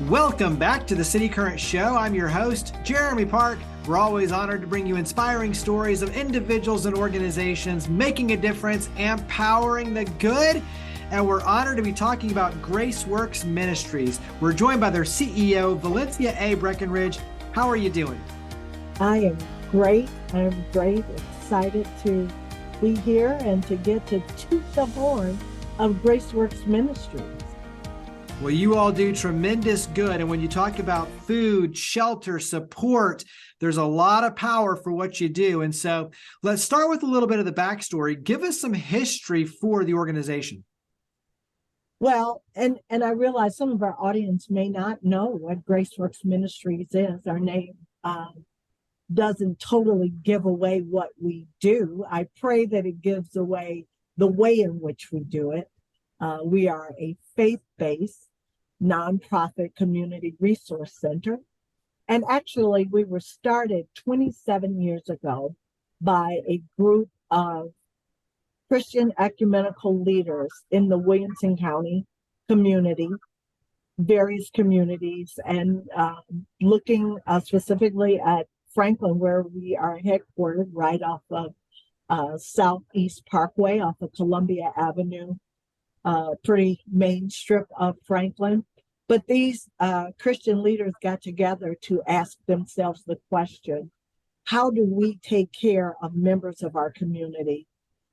Welcome back to the City Current Show. I'm your host, Jeremy Park. We're always honored to bring you inspiring stories of individuals and organizations making a difference and powering the good. And we're honored to be talking about GraceWorks Ministries. We're joined by their CEO, Valencia A. Breckenridge. How are you doing? I am great. I'm great. Excited to be here and to get to toot the horn of GraceWorks Ministries. Well, you all do tremendous good. And when you talk about food, shelter, support, there's a lot of power for what you do. And so let's start with a little bit of the backstory. Give us some history for the organization. Well, and I realize some of our audience may not know what GraceWorks Ministries is. Our name doesn't totally give away what we do. I pray that it gives away the way in which we do it. We are a faith-based nonprofit community resource center. And actually, we were started 27 years ago by a group of Christian ecumenical leaders in the Williamson County community, various communities, and looking specifically at Franklin, where we are headquartered right off of Southeast Parkway, off of Columbia Avenue, pretty main strip of Franklin. But these Christian leaders got together to ask themselves the question, how do we take care of members of our community?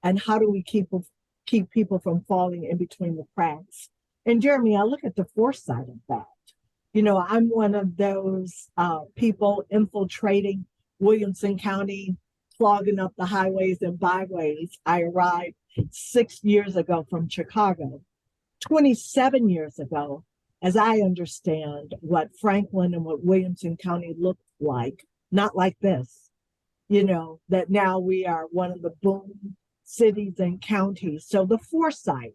And how do we keep people from falling in between the cracks? And Jeremy, I look at the foresight of that. You know, I'm one of those people infiltrating Williamson County, clogging up the highways and byways. I arrived 6 years ago from Chicago. 27 years ago, as I understand what Franklin and what Williamson County looked like, not like this, you know, that now we are one of the boom cities and counties. So the foresight,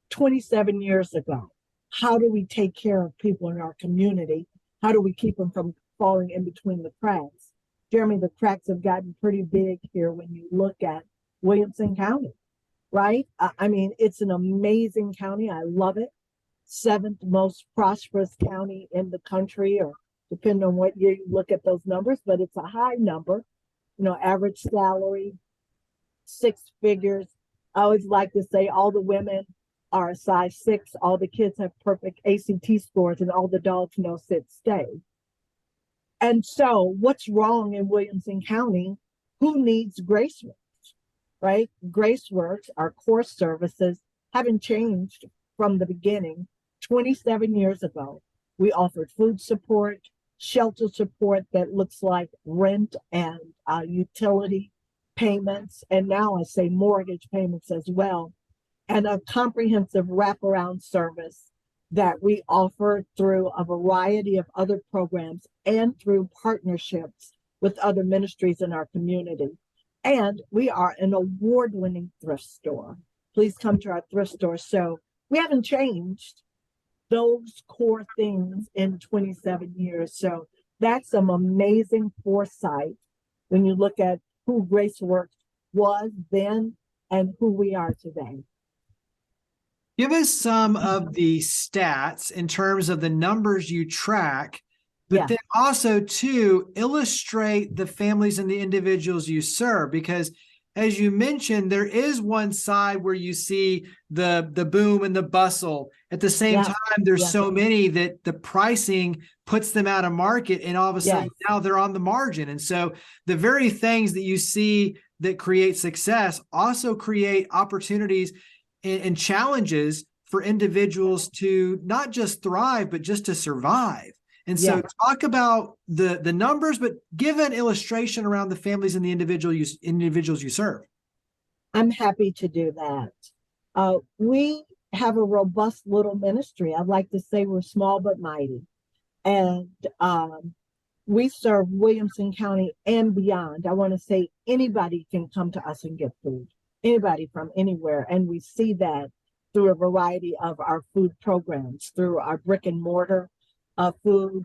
27 years ago, how do we take care of people in our community? How do we keep them from falling in between the cracks? Jeremy, the cracks have gotten pretty big here when you look at Williamson County, right? I mean, it's an amazing county. I love it. 7th most prosperous county in the country, or depending on what year you look at those numbers, but it's a high number, you know, average salary, 6 figures. I always like to say all the women are a size 6, all the kids have perfect ACT scores, and all the dogs know sit, stay. And so what's wrong in Williamson County? Who needs GraceWorks, right? GraceWorks, our core services, haven't changed from the beginning. 27 years ago, we offered food support, shelter support that looks like rent and utility payments, and now I say mortgage payments as well, and a comprehensive wraparound service that we offer through a variety of other programs and through partnerships with other ministries in our community. And we are an award-winning thrift store. Please come to our thrift store. So we haven't changed those core things in 27 years. So that's some amazing foresight when you look at who GraceWorks was then and who we are today. Give us some of the stats in terms of the numbers you track, but then also to illustrate the families and the individuals you serve, because as you mentioned, there is one side where you see the boom and the bustle. At the same time, there's so many that the pricing puts them out of market, and all of a sudden now they're on the margin. And so the very things that you see that create success also create opportunities and challenges for individuals to not just thrive, but just to survive. And so talk about the numbers, but give an illustration around the families and the individuals you serve. I'm happy to do that. We have a robust little ministry. I'd like to say we're small but mighty. And we serve Williamson County and beyond. I want to say anybody can come to us and get food, anybody from anywhere. And we see that through a variety of our food programs, through our brick and mortar food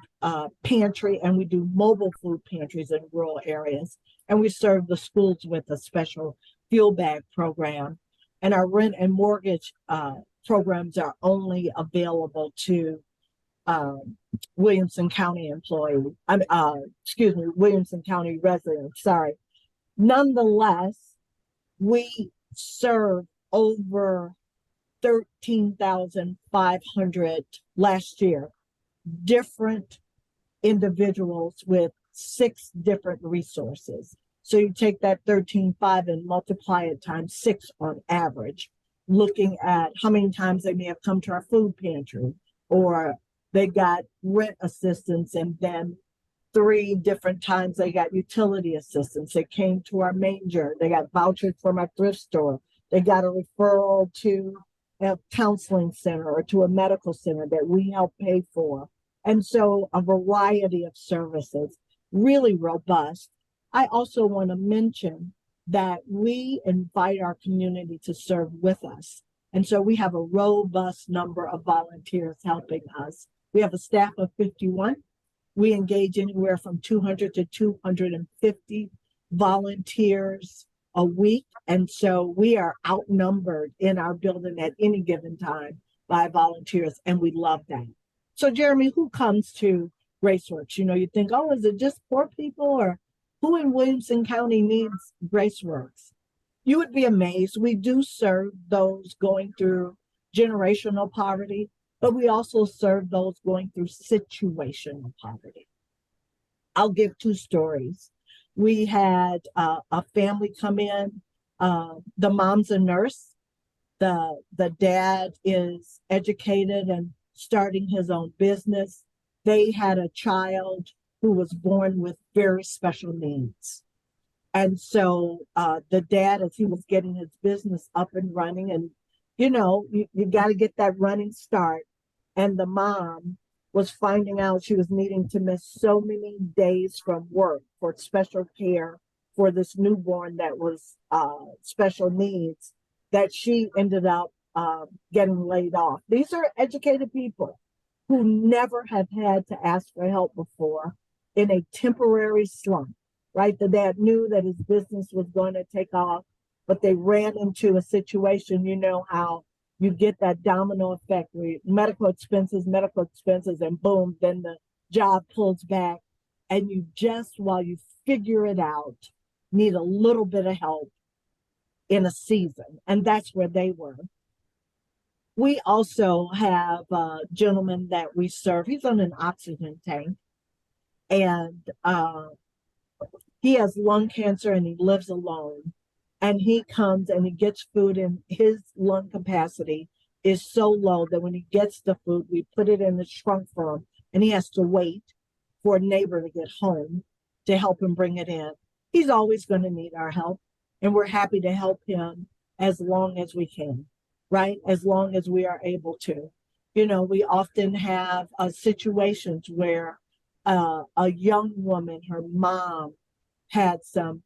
pantry, and we do mobile food pantries in rural areas. And we serve the schools with a special fuel bag program. And our rent and mortgage programs are only available to Williamson County employee. Williamson County resident. Sorry. Nonetheless, we serve over 13,500 last year, different individuals with 6 different resources. So you take that 13.5 and multiply it times 6 on average, looking at how many times they may have come to our food pantry, or they got rent assistance, and then 3 different times they got utility assistance. They came to our Manger. They got vouchers from our thrift store. They got a referral to a counseling center or to a medical center that we help pay for. And so a variety of services, really robust. I also want to mention that we invite our community to serve with us. And so we have a robust number of volunteers helping us. We have a staff of 51. We engage anywhere from 200 to 250 volunteers a week. And so we are outnumbered in our building at any given time by volunteers, and we love that. So Jeremy, who comes to GraceWorks? You think, oh, is it just poor people, or who in Williamson County needs GraceWorks? You would be amazed. We do serve those going through generational poverty, but we also serve those going through situational poverty. I'll give 2 stories. We had a family come in. The mom's a nurse. The dad is educated and starting his own business. They had a child who was born with very special needs. And so the dad, as he was getting his business up and running, and you got to get that running start. And the mom was finding out she was needing to miss so many days from work for special care for this newborn that was special needs, that she ended up getting laid off. These are educated people who never have had to ask for help before, in a temporary slump, right? The dad knew that his business was going to take off, but they ran into a situation, how you get that domino effect where medical expenses, and boom, then the job pulls back, and you just, while you figure it out, need a little bit of help in a season. And that's where they were. We also have a gentleman that we serve. He's on an oxygen tank, and he has lung cancer, and he lives alone. And he comes and he gets food, and his lung capacity is so low that when he gets the food, we put it in the trunk for him, and he has to wait for a neighbor to get home to help him bring it in. He's always going to need our help, and we're happy to help him as long as we can, right? As long as we are able to. We often have situations where a young woman, her mom, had some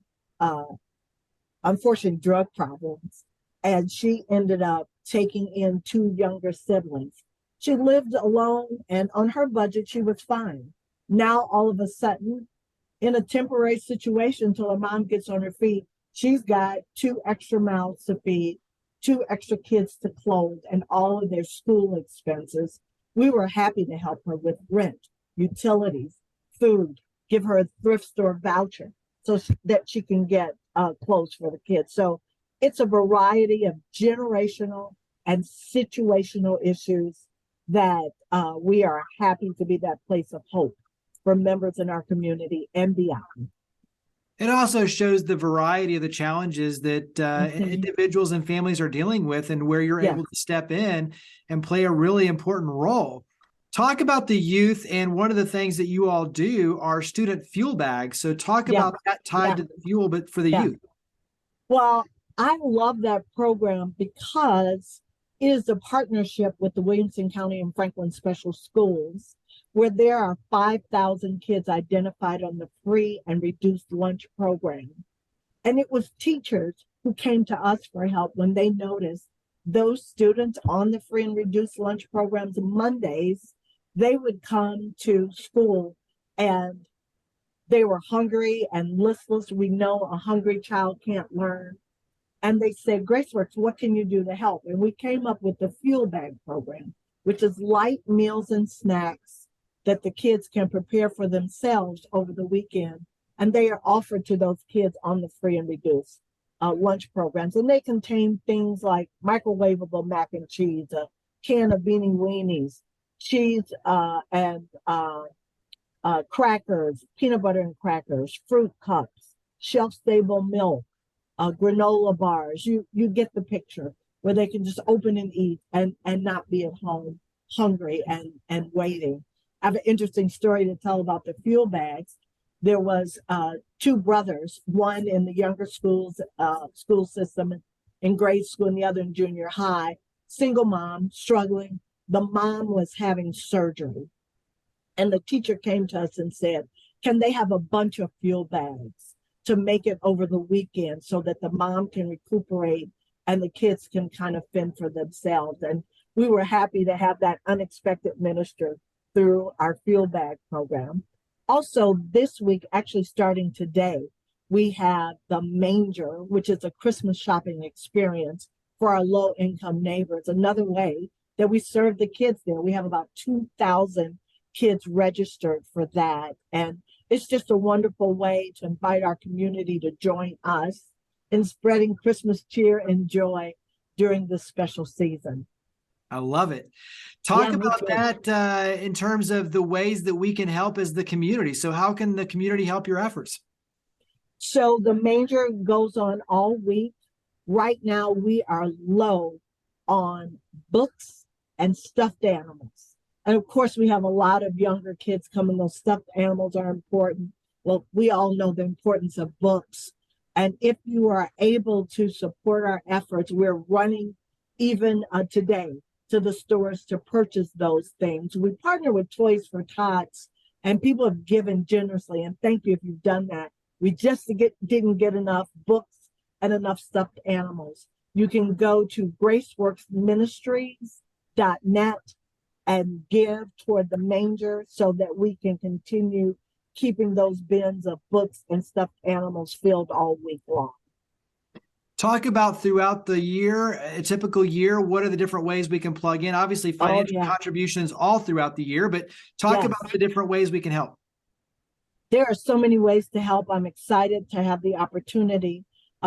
unfortunate drug problems, and she ended up taking in 2 younger siblings. She lived alone, and on her budget, she was fine. Now, all of a sudden, in a temporary situation till her mom gets on her feet, she's got 2 extra mouths to feed, 2 extra kids to clothe, and all of their school expenses. We were happy to help her with rent, utilities, food, give her a thrift store voucher so that she can get clothes for the kids. So it's a variety of generational and situational issues that we are happy to be that place of hope for members in our community and beyond. It also shows the variety of the challenges that individuals and families are dealing with, and where you're able to step in and play a really important role. Talk about the youth, and one of the things that you all do are student fuel bags. So talk about that tied to the fuel, but for the youth. Well, I love that program because it is a partnership with the Williamson County and Franklin Special Schools, where there are 5,000 kids identified on the free and reduced lunch program. And it was teachers who came to us for help when they noticed those students on the free and reduced lunch programs Mondays, they would come to school and they were hungry and listless. We know a hungry child can't learn. And they said, GraceWorks, what can you do to help? And we came up with the fuel bag program, which is light meals and snacks that the kids can prepare for themselves over the weekend. And they are offered to those kids on the free and reduced lunch programs. And they contain things like microwavable mac and cheese, a can of beanie weenies, cheese and crackers, peanut butter and crackers, fruit cups, shelf-stable milk, granola bars. You get the picture, where they can just open and eat and not be at home hungry and waiting. I have an interesting story to tell about the fuel bags. There was two brothers, one in the younger school system in grade school and the other in junior high. Single mom, struggling. The mom was having surgery. And the teacher came to us and said, can they have a bunch of fuel bags to make it over the weekend so that the mom can recuperate and the kids can kind of fend for themselves? And we were happy to have that unexpected minister through our fuel bag program. Also, this week, actually starting today, we have the Manger, which is a Christmas shopping experience for our low-income neighbors. Another way that we serve the kids there. We have about 2,000 kids registered for that. And it's just a wonderful way to invite our community to join us in spreading Christmas cheer and joy during this special season. I love it. Talk about that in terms of the ways that we can help as the community. So how can the community help your efforts? So the Manger goes on all week. Right now, we are low on books and stuffed animals. And of course, we have a lot of younger kids coming. Those stuffed animals are important. Well, we all know the importance of books. And if you are able to support our efforts, we're running even today to the stores to purchase those things. We partner with Toys for Tots, and people have given generously. And thank you if you've done that. We just didn't get enough books and enough stuffed animals. You can go to GraceWorks Ministries.net and give toward the Manger so that we can continue keeping those bins of books and stuffed animals filled all week long. Talk about throughout the year, a typical year, what are the different ways we can plug in? Obviously, financial contributions all throughout the year, but talk about the different ways we can help. There are so many ways to help. I'm excited to have the opportunity.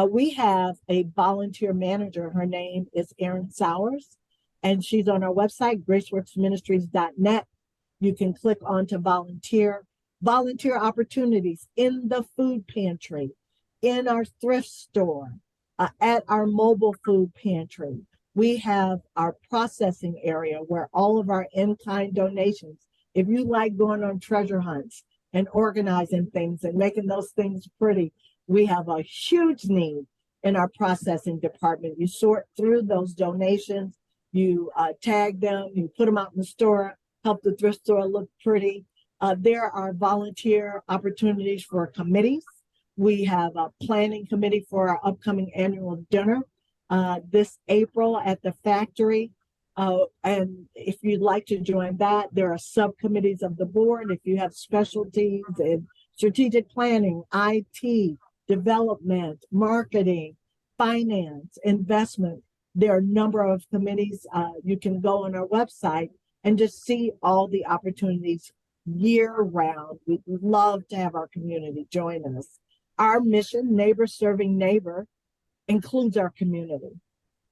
We have a volunteer manager. Her name is Erin Sowers, and she's on our website, GraceWorksMinistries.net. You can click on to volunteer opportunities in the food pantry, in our thrift store, at our mobile food pantry. We have our processing area where all of our in-kind donations, if you like going on treasure hunts and organizing things and making those things pretty, we have a huge need in our processing department. You sort through those donations, you tag them, you put them out in the store, help the thrift store look pretty. There are volunteer opportunities for committees. We have a planning committee for our upcoming annual dinner this April at the factory. And if you'd like to join that, there are subcommittees of the board. If you have specialties in strategic planning, IT, development, marketing, finance, investment, there are a number of committees. You can go on our website and just see all the opportunities year round. We'd love to have our community join us. Our mission, Neighbor Serving Neighbor, includes our community,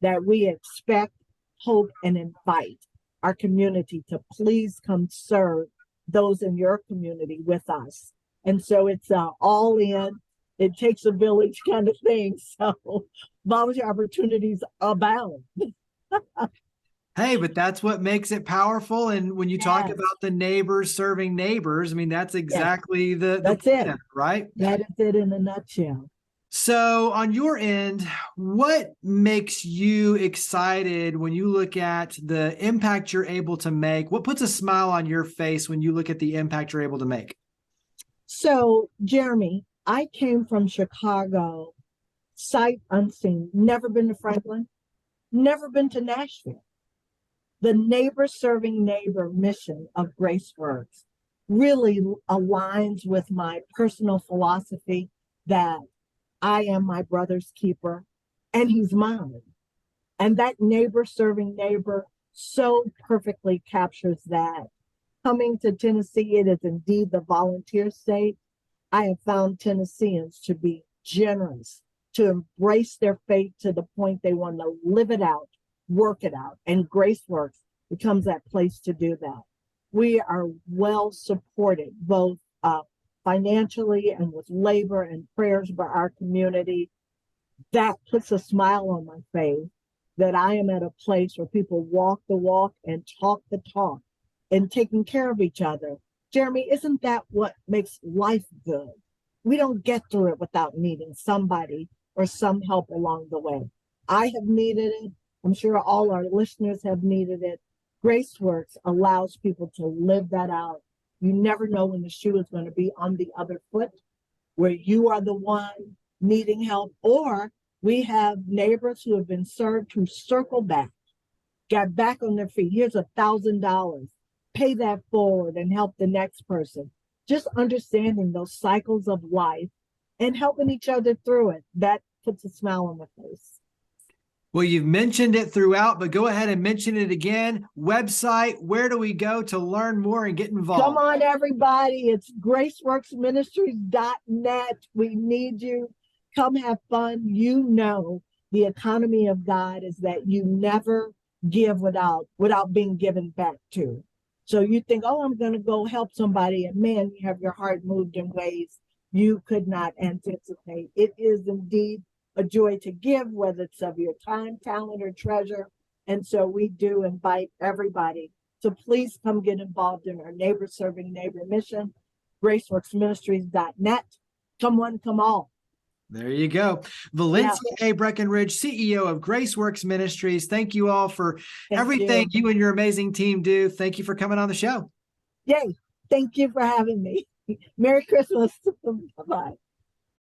that we expect, hope, and invite our community to please come serve those in your community with us. And so it's all in, it takes a village kind of thing. So volunteer opportunities abound. Hey, but that's what makes it powerful. And when you talk about the neighbors serving neighbors, I mean, that's exactly the plan, right? That is it in a nutshell. So on your end, what makes you excited when you look at the impact you're able to make? What puts a smile on your face when you look at the impact you're able to make? So, Jeremy, I came from Chicago, sight unseen, never been to Franklin, never been to Nashville. The Neighbor Serving Neighbor mission of GraceWorks really aligns with my personal philosophy that I am my brother's keeper and he's mine. And that neighbor serving neighbor so perfectly captures that. Coming to Tennessee, it is indeed the volunteer state. I have found Tennesseans to be generous, to embrace their faith to the point they want to live it out, work it out, and GraceWorks becomes that place to do that. We are well supported, both financially and with labor and prayers by our community. That puts a smile on my face that I am at a place where people walk the walk and talk the talk and taking care of each other. Jeremy, isn't that what makes life good? We don't get through it without needing somebody or some help along the way. I have needed it. I'm sure all our listeners have needed it. GraceWorks allows people to live that out. You never know when the shoe is going to be on the other foot, where you are the one needing help, or we have neighbors who have been served who circle back, got back on their feet. Here's $1,000. Pay that forward and help the next person. Just understanding those cycles of life and helping each other through it. That puts a smile on my face. Well, you've mentioned it throughout, but go ahead and mention it again. Website, where do we go to learn more and get involved? Come on, everybody. It's GraceWorksMinistries.net. We need you. Come have fun. You know, the economy of God is that you never give without being given back to. So you think, oh, I'm going to go help somebody. And man, you have your heart moved in ways you could not anticipate. It is indeed a joy to give, whether it's of your time, talent, or treasure. And so we do invite everybody to please come get involved in our neighbor serving neighbor mission, GraceWorksMinistries.net. Come one, come all. There you go. Valencia A. Breckenridge, CEO of GraceWorks Ministries. Thank you all for everything you and your amazing team do. Thank you for coming on the show. Yay. Thank you for having me. Merry Christmas. Bye-bye.